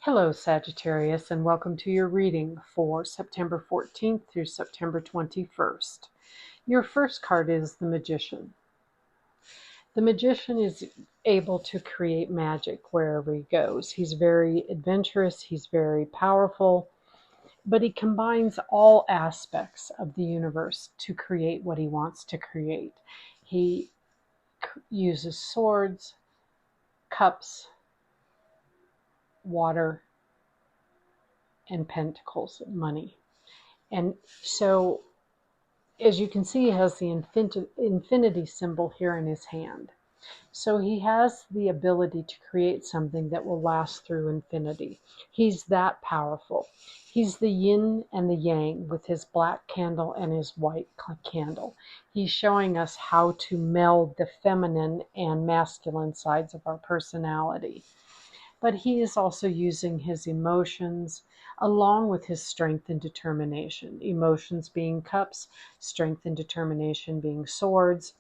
Hello, Sagittarius, and welcome to your reading for September 14th through September 21st. Your first card is the Magician. The Magician is able to create magic wherever he goes. He's very adventurous, he's very powerful, but he combines all aspects of the universe to create what he wants to create. He uses swords, cups, water, and pentacles, money. And so, as you can see, he has the infinity symbol here in his hand. So he has the ability to create something that will last through infinity. He's that powerful. He's the yin and the yang with his black candle and his white candle. He's showing us how to meld the feminine and masculine sides of our personality. But he is also using his emotions along with his strength and determination. Emotions being cups, strength and determination being swords.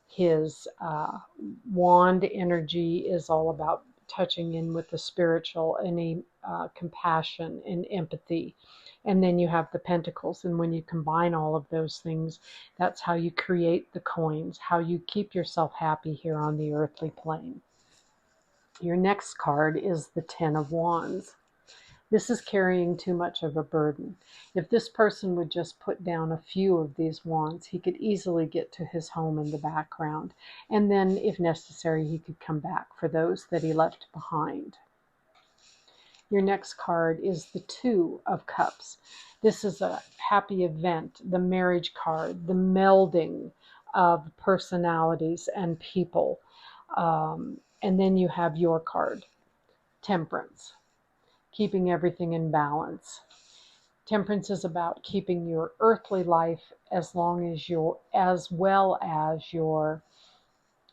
His wand energy is all about touching in with the spiritual, any compassion and empathy. And then you have the pentacles. And when you combine all of those things, that's how you create the coins, how you keep yourself happy here on the earthly plane. Your next card is the Ten of Wands. This is carrying too much of a burden. If this person would just put down a few of these wands, he could easily get to his home in the background. And then, if necessary, he could come back for those that he left behind. Your next card is the Two of Cups. This is a happy event, the marriage card, the melding of personalities and people. And then you have your card, Temperance, keeping everything in balance. Temperance is about keeping your earthly life as well as your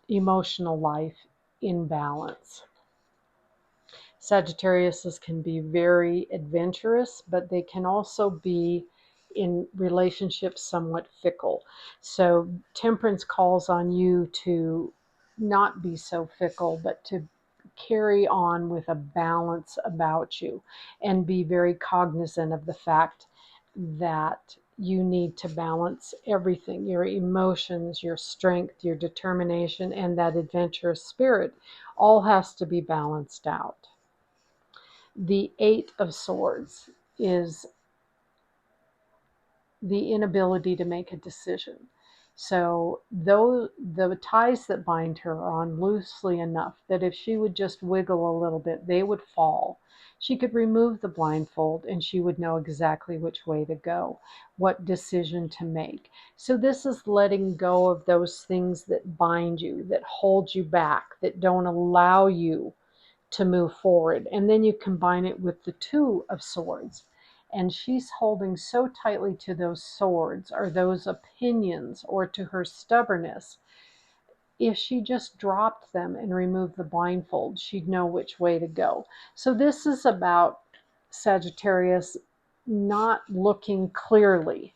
emotional life in balance. Sagittariuses can be very adventurous, but they can also be in relationships somewhat fickle. So Temperance calls on you to not be so fickle, but to carry on with a balance about you and be very cognizant of the fact that you need to balance everything, your emotions, your strength, your determination, and that adventurous spirit all has to be balanced out. The Eight of Swords is the inability to make a decision. So though the ties that bind her are on loosely enough that if she would just wiggle a little bit, they would fall. She could remove the blindfold and she would know exactly which way to go, what decision to make. So this is letting go of those things that bind you, that hold you back, that don't allow you to move forward. And then you combine it with the Two of Swords. And she's holding so tightly to those swords or those opinions or to her stubbornness. If she just dropped them and removed the blindfold, she'd know which way to go. So this is about Sagittarius not looking clearly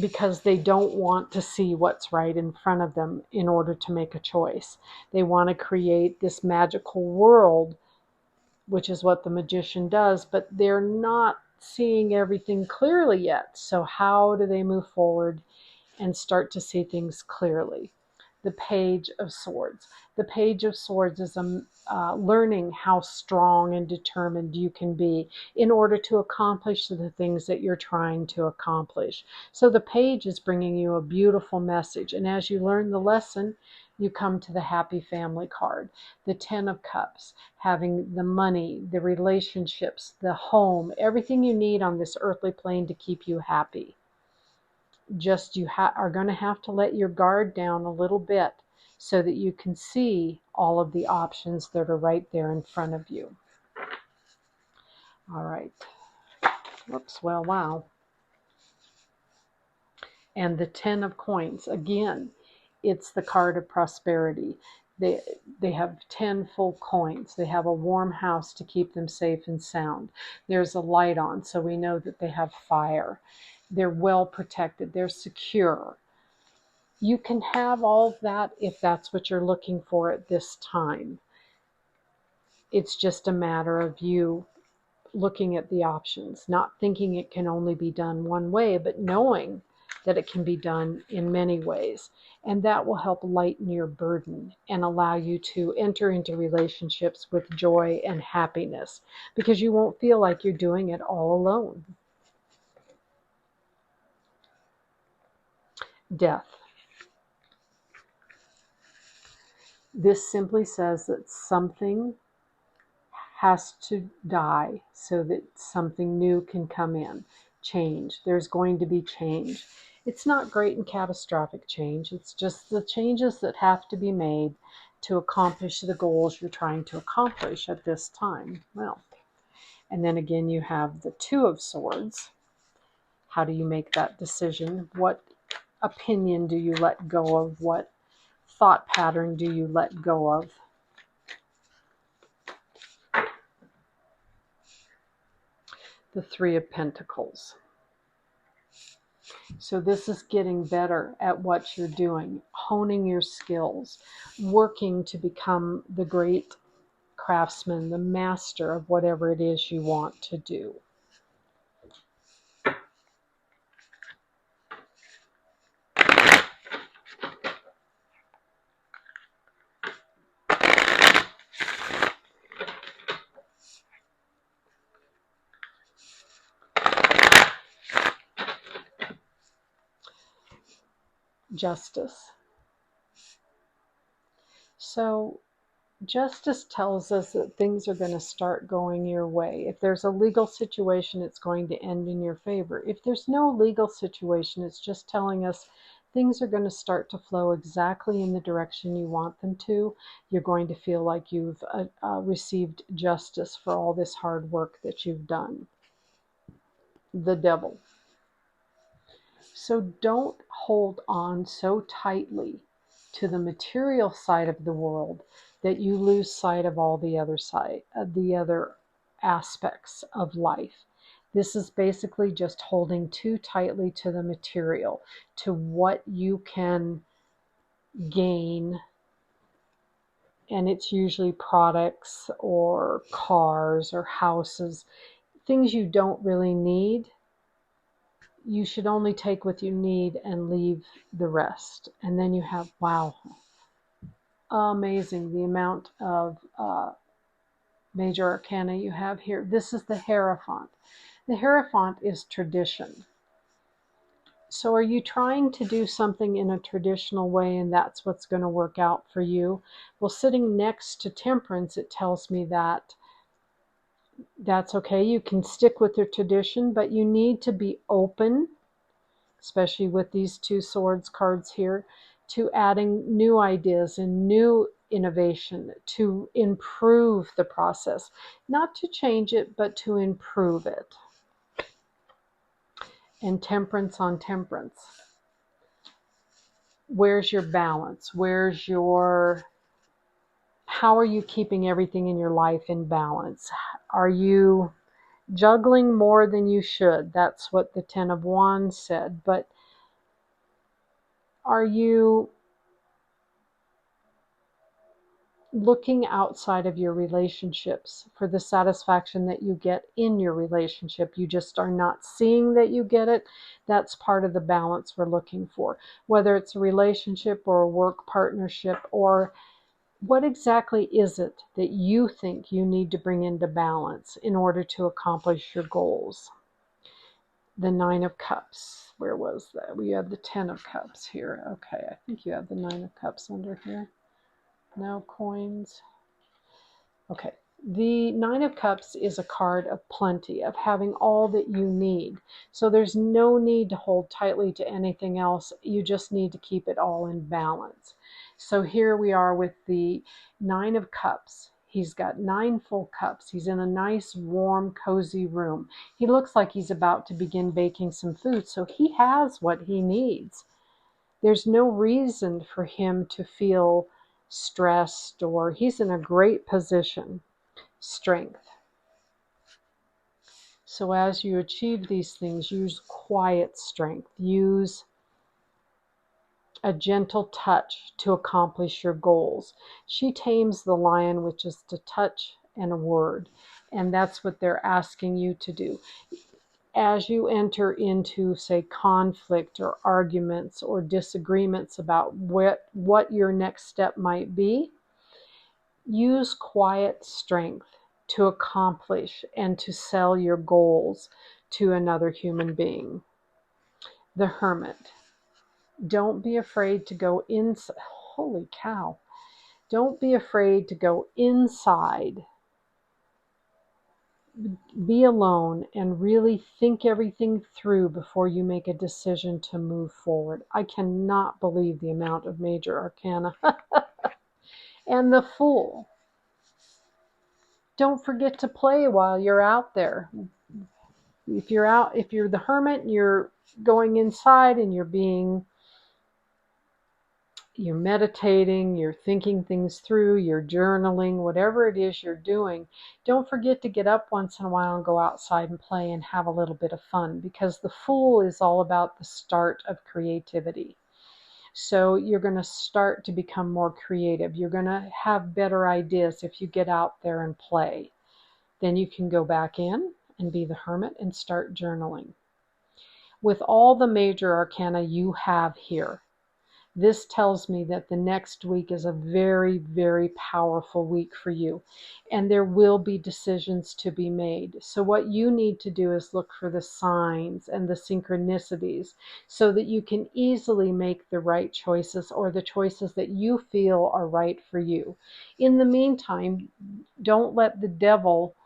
because they don't want to see what's right in front of them in order to make a choice. They want to create this magical world, which is what the Magician does, but they're not seeing everything clearly yet. So how do they move forward and start to see things clearly? The Page of Swords. The Page of Swords is learning how strong and determined you can be in order to accomplish the things that you're trying to accomplish. So the Page is bringing you a beautiful message. And as you learn the lesson, you come to the Happy Family card, the Ten of Cups, having the money, the relationships, the home, everything you need on this earthly plane to keep you happy. Just you are going to have to let your guard down a little bit so that you can see all of the options that are right there in front of you. All right. Whoops. Well, wow. And the Ten of Coins. Again, it's the card of prosperity. They have 10 full coins. They have a warm house to keep them safe and sound. There's a light on, so we know that they have fire. They're well protected. They're secure. You can have all of that if that's what you're looking for at this time. It's just a matter of you looking at the options, not thinking it can only be done one way, but knowing that it can be done in many ways. And that will help lighten your burden and allow you to enter into relationships with joy and happiness, because you won't feel like you're doing it all alone. Death. This simply says that something has to die so that something new can come in. Change. There's going to be change. It's not great and catastrophic change. It's just the changes that have to be made to accomplish the goals you're trying to accomplish at this time. Well, and then again, you have the Two of Swords. How do you make that decision? What opinion do you let go of? What thought pattern do you let go of? The Three of Pentacles. So this is getting better at what you're doing, honing your skills, working to become the great craftsman, the master of whatever it is you want to do. Justice. So justice tells us that things are going to start going your way. If there's a legal situation, it's going to end in your favor. If there's no legal situation, it's just telling us things are going to start to flow exactly in the direction you want them to. You're going to feel like you've received justice for all this hard work that you've done. The Devil. So don't hold on so tightly to the material side of the world that you lose sight of all the other aspects of life. This is basically just holding too tightly to the material, to what you can gain, and it's usually products or cars or houses, things you don't really need. You should only take what you need and leave the rest. And then you have, wow, amazing the amount of major arcana you have here. This is the Hierophant. The Hierophant is tradition. So are you trying to do something in a traditional way and that's what's going to work out for you? Well, sitting next to Temperance, it tells me that that's okay. You can stick with your tradition, but you need to be open, especially with these Two Swords cards here, to adding new ideas and new innovation to improve the process. Not to change it, but to improve it. And Temperance on Temperance. Where's your balance? How are you keeping everything in your life in balance? Are you juggling more than you should? That's what the Ten of Wands said. But are you looking outside of your relationships for the satisfaction that you get in your relationship? You just are not seeing that you get it. That's part of the balance we're looking for. Whether it's a relationship or a work partnership, or what exactly is it that you think you need to bring into balance in order to accomplish your goals? The Nine of Cups. Where was that? We have the Ten of Cups here. Okay, I think you have the Nine of Cups under here. No coins. Okay. The Nine of Cups is a card of plenty, of having all that you need. So there's no need to hold tightly to anything else. You just need to keep it all in balance. So here we are with the Nine of Cups. He's got 9 full cups. He's in a nice, warm, cozy room. He looks like he's about to begin baking some food, so he has what he needs. There's no reason for him to feel stressed, or he's in a great position. Strength. So as you achieve these things, use quiet strength. Use a gentle touch to accomplish your goals. She tames the lion, which is to touch and a word. And that's what they're asking you to do. As you enter into, say, conflict or arguments or disagreements about what your next step might be, use quiet strength to accomplish and to sell your goals to another human being. The Hermit. Don't be afraid to go inside. Holy cow. Don't be afraid to go inside. Be alone and really think everything through before you make a decision to move forward. I cannot believe the amount of major arcana. And the Fool. Don't forget to play while you're out there. If you're the Hermit, you're going inside and you're meditating, you're thinking things through, you're journaling, whatever it is you're doing, don't forget to get up once in a while and go outside and play and have a little bit of fun, because the Fool is all about the start of creativity. So you're going to start to become more creative. You're going to have better ideas if you get out there and play. Then you can go back in and be the Hermit and start journaling. With all the major arcana you have here, this tells me that the next week is a very, very powerful week for you. And there will be decisions to be made. So what you need to do is look for the signs and the synchronicities so that you can easily make the right choices, or the choices that you feel are right for you. In the meantime, don't let the devil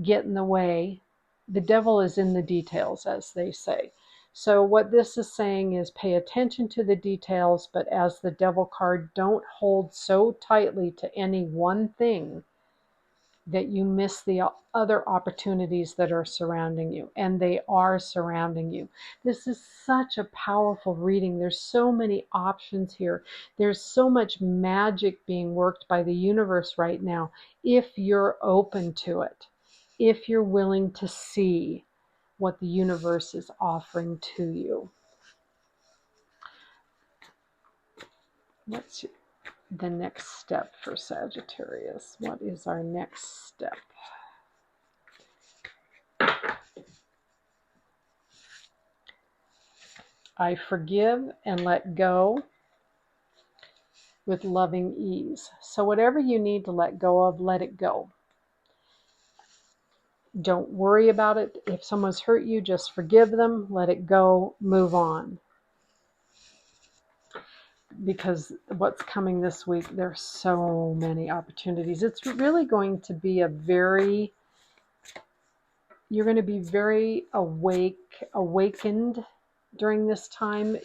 get in the way. The devil is in the details, as they say. So what this is saying is pay attention to the details, but as the devil card, don't hold so tightly to any one thing that you miss the other opportunities that are surrounding you. And they are surrounding you. This is such a powerful reading. There's so many options here. There's so much magic being worked by the universe right now, if you're open to it, if you're willing to see what the universe is offering to you. What's the next step for Sagittarius? What is our next step? I forgive and let go with loving ease. So whatever you need to let go of, let it go. Don't worry about it. If someone's hurt you, just forgive them, let it go, move on. Because what's coming this week, there's so many opportunities. It's really going to be you're going to be very awakened during this time.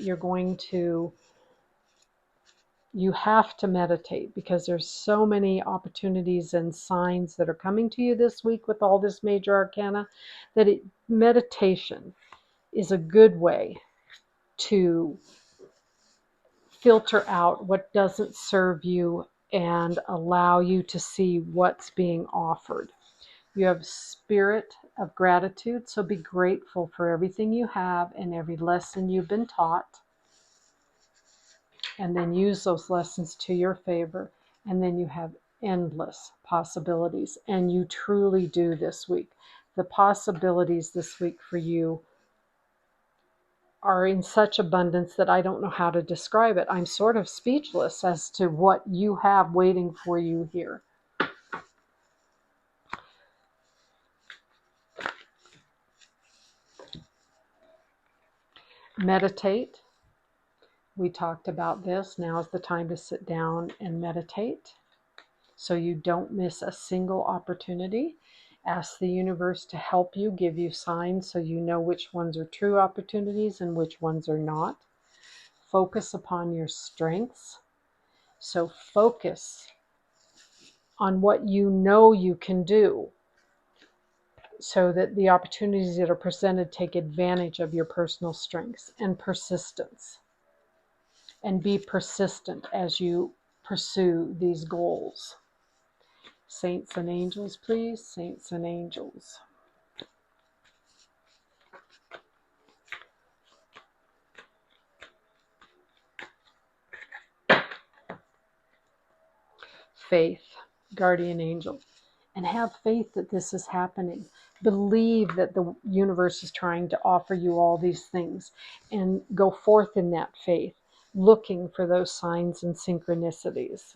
You have to meditate, because there's so many opportunities and signs that are coming to you this week with all this major arcana, that meditation is a good way to filter out what doesn't serve you and allow you to see what's being offered. You have spirit of gratitude, so be grateful for everything you have and every lesson you've been taught. And then use those lessons to your favor. And then you have endless possibilities. And you truly do this week. The possibilities this week for you are in such abundance that I don't know how to describe it. I'm sort of speechless as to what you have waiting for you here. Meditate. We talked about this. Now is the time to sit down and meditate so you don't miss a single opportunity. Ask the universe to help you, give you signs so you know which ones are true opportunities and which ones are not. Focus upon your strengths. So focus on what you know you can do, so that the opportunities that are presented take advantage of your personal strengths. And persistence. And be persistent as you pursue these goals. Saints and angels, please. Saints and angels. Faith, guardian angel. and have faith that this is happening. Believe that the universe is trying to offer you all these things, and go forth in that faith, looking for those signs and synchronicities.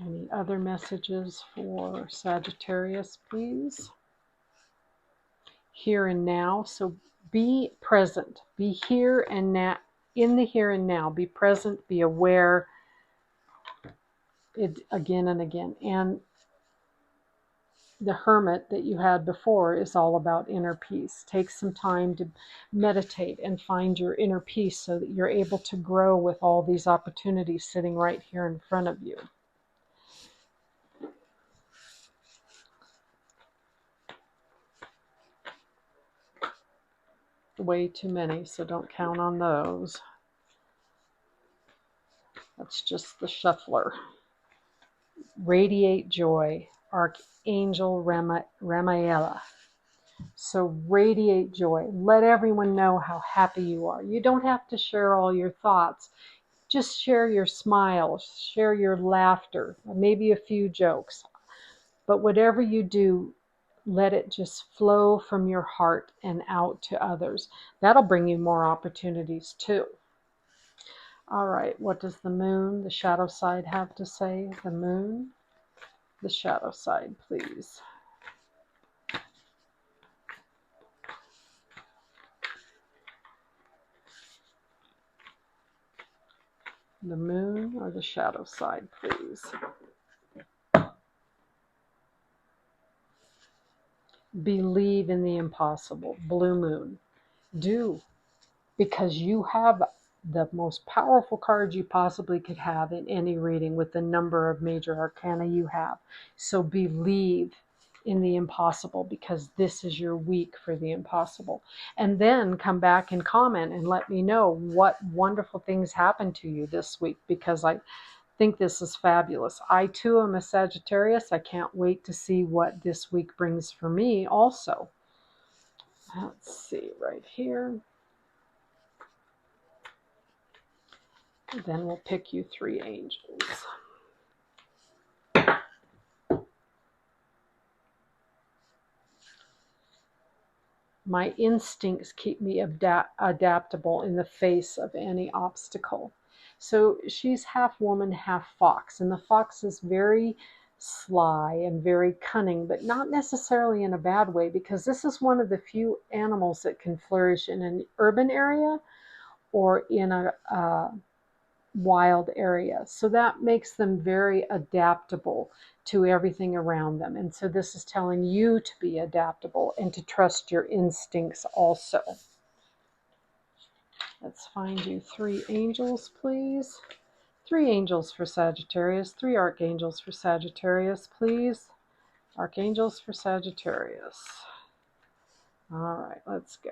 Any other messages for Sagittarius, please? Here and now. So be present. Be here and now. In the here and now. Be present. Be aware. It again and again. And the hermit that you had before is all about inner peace. Take some time to meditate and find your inner peace so that you're able to grow with all these opportunities sitting right here in front of you. Way too many, so don't count on those. That's just the shuffler. Radiate joy, Archangel Ramaela. So radiate joy. Let everyone know how happy you are. You don't have to share all your thoughts. Just share your smiles, share your laughter, maybe a few jokes. But whatever you do, let it just flow from your heart and out to others. That'll bring you more opportunities too. All right, what does the moon, the shadow side, have to say? The moon, the shadow side, please. The moon or the shadow side, please. Believe in the impossible. Blue moon. Do. Because you have the most powerful cards you possibly could have in any reading with the number of major arcana you have. So believe in the impossible, because this is your week for the impossible. And then come back and comment and let me know what wonderful things happened to you this week, because I think this is fabulous. I too am a Sagittarius. I can't wait to see what this week brings for me also. Let's see right here. Then we'll pick you 3 angels. My instincts keep me adaptable in the face of any obstacle. So she's half woman, half fox. And the fox is very sly and very cunning, but not necessarily in a bad way, because this is one of the few animals that can flourish in an urban area or in a wild area. So that makes them very adaptable to everything around them. And so this is telling you to be adaptable and to trust your instincts also. Let's find you 3 angels, please. 3 angels for Sagittarius, 3 archangels for Sagittarius, please. Archangels for Sagittarius. All right, let's go.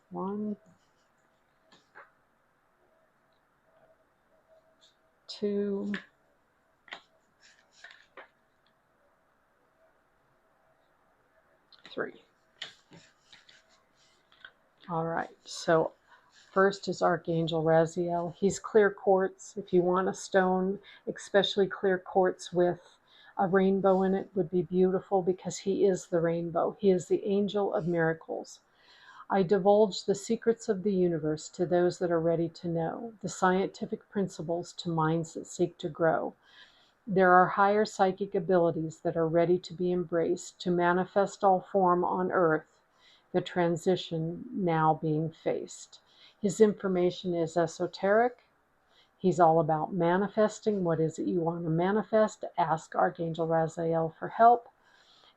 1, 2, 3. All right, so first is Archangel Raziel. He's clear quartz. If you want a stone, especially clear quartz with a rainbow in it, would be beautiful, because he is the rainbow. He is the angel of miracles. I divulge the secrets of the universe to those that are ready to know, the scientific principles to minds that seek to grow. There are higher psychic abilities that are ready to be embraced, to manifest all form on earth, the transition now being faced. His information is esoteric. He's all about manifesting. What is it you want to manifest? Ask Archangel Raziel for help,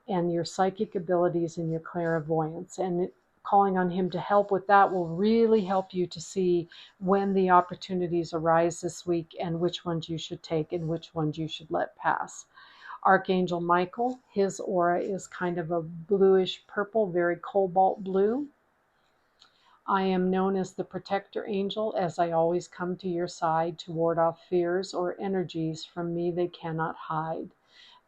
and your psychic abilities and your clairvoyance. And calling on him to help with that will really help you to see when the opportunities arise this week and which ones you should take and which ones you should let pass. Archangel Michael, his aura is kind of a bluish purple, very cobalt blue. I am known as the protector angel, as I always come to your side to ward off fears or energies from me they cannot hide.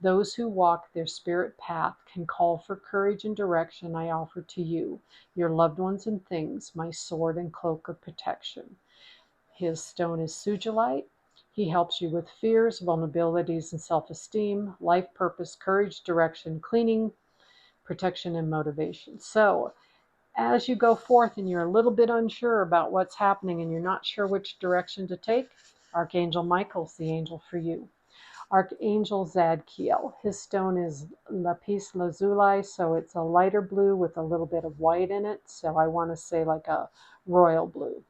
Those who walk their spirit path can call for courage and direction. I offer to you, your loved ones and things, my sword and cloak of protection. His stone is sugilite. He helps you with fears, vulnerabilities, and self-esteem, life purpose, courage, direction, cleaning, protection, and motivation. So as you go forth and you're a little bit unsure about what's happening and you're not sure which direction to take, Archangel Michael's the angel for you. Archangel Zadkiel, his stone is lapis lazuli, so it's a lighter blue with a little bit of white in it, so I want to say like a royal blue.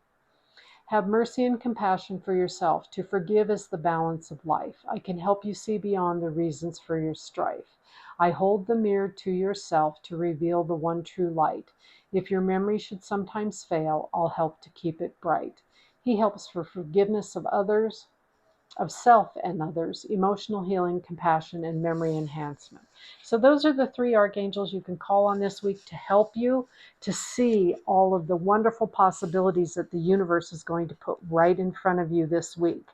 Have mercy and compassion for yourself. To forgive is the balance of life. I can help you see beyond the reasons for your strife. I hold the mirror to yourself to reveal the one true light. If your memory should sometimes fail, I'll help to keep it bright. He helps for forgiveness of others, of self and others, emotional healing, compassion, and memory enhancement. So those are the three archangels you can call on this week to help you to see all of the wonderful possibilities that the universe is going to put right in front of you this week.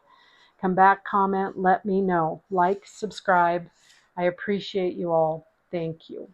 Come back, comment, let me know. Like, subscribe. I appreciate you all. Thank you.